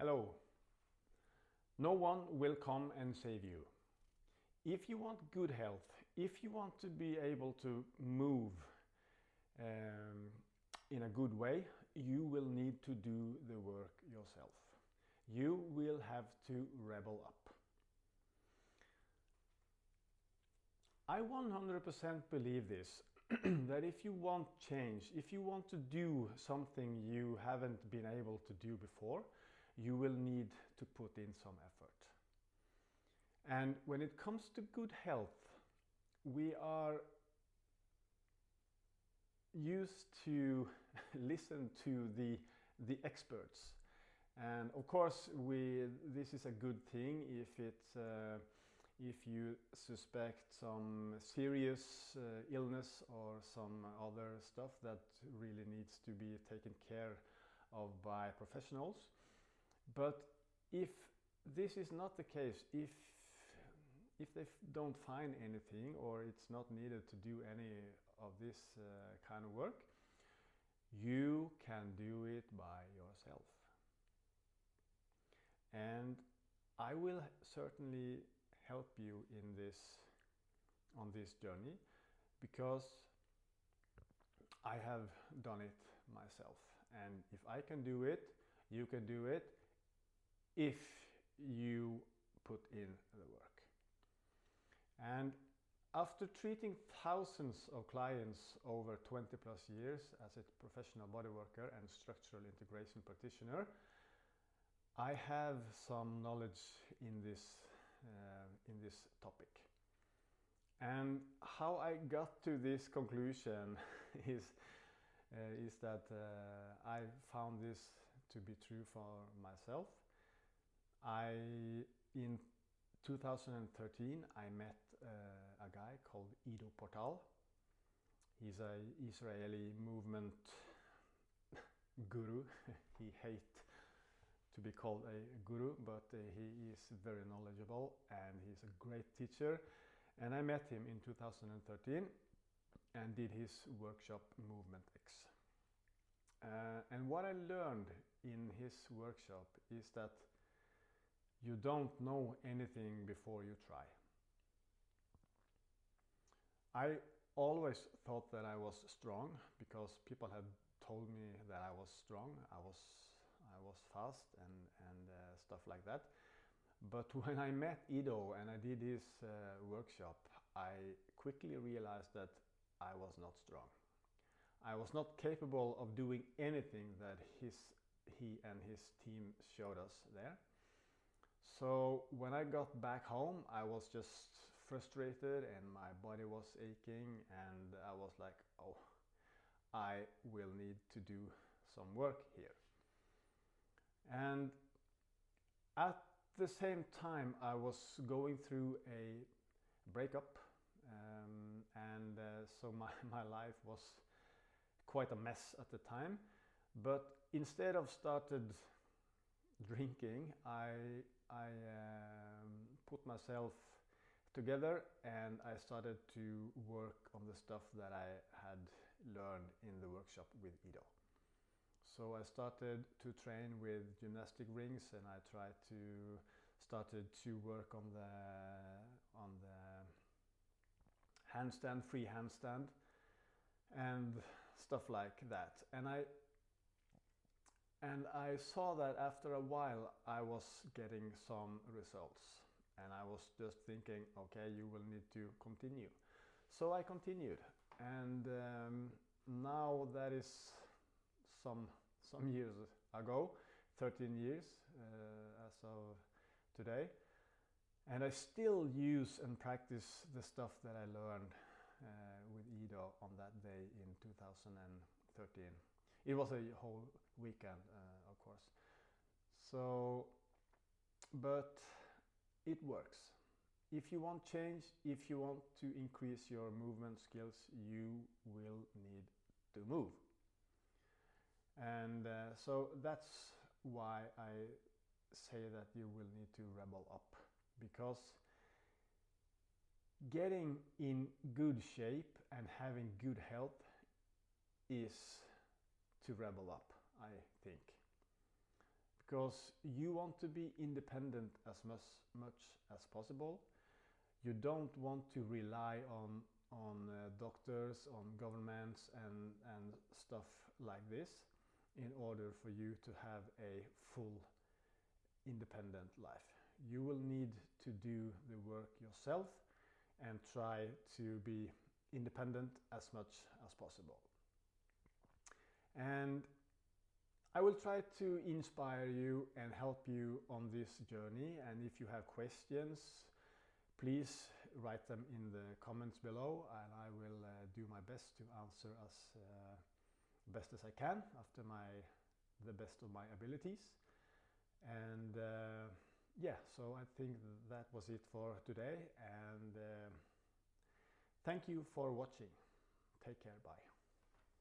Hello. No one will come and save you. If you want good health, if you want to be able to move in a good way, you will need to do the work yourself. You will have to rebel up. I 100% believe this, that if you want change, if you want to do something you haven't been able to do before, you will need to put in some effort. And when it comes to good health, we are used to listen to the experts. And of course, this is a good thing if you suspect some serious illness or some other stuff that really needs to be taken care of by professionals. But if this is not the case, if they don't find anything or it's not needed to do any of this kind of work, you can do it by yourself. And I will certainly help you on this journey, because I have done it myself. And if I can do it, you can do it if you put in the work. And after treating thousands of clients over 20 plus years as a professional bodyworker and structural integration practitioner, I have some knowledge in this topic. And how I got to this conclusion is that I found this to be true for myself. In 2013, I met a guy called Ido Portal. He's an Israeli movement guru. He hates to be called a guru, but he is very knowledgeable and he's a great teacher. And I met him in 2013 and did his workshop Movement X. And what I learned in his workshop is that you don't know anything before you try. I always thought that I was strong because people had told me that I was strong. I was fast and stuff like that. But when I met Ido and I did his workshop, I quickly realized that I was not strong. I was not capable of doing anything that he and his team showed us there. So when I got back home, I was just frustrated and my body was aching, and I was like, oh, I will need to do some work here. And at the same time, I was going through a breakup, so my life was quite a mess at the time. But instead of started drinking, I put myself together and I started to work on the stuff that I had learned in the workshop with Ido. So I started to train with gymnastic rings, and I started to work on the handstand, free handstand, and stuff like that. And I saw that after a while I was getting some results, and I was just thinking, okay, you will need to continue. So I continued, and now that is some years ago, 13 years as of today, and I still use and practice the stuff that I learned with Ido on that day in 2013. It was a whole weekend, of course. So, but it works. If you want change, if you want to increase your movement skills, you will need to move. And so that's why I say that you will need to rebel up, because getting in good shape and having good health is to rebel up, I think. because you want to be independent as much as possible. You don't want to rely on doctors, on governments and stuff like this in order for you to have a full independent life. You will need to do the work yourself and try to be independent as much as possible. And I will try to inspire you and help you on this journey. And if you have questions, please write them in the comments below, and I will do my best to answer as best as I can after the best of my abilities. And yeah, so I think that was it for today, and thank you for watching. Take care, bye.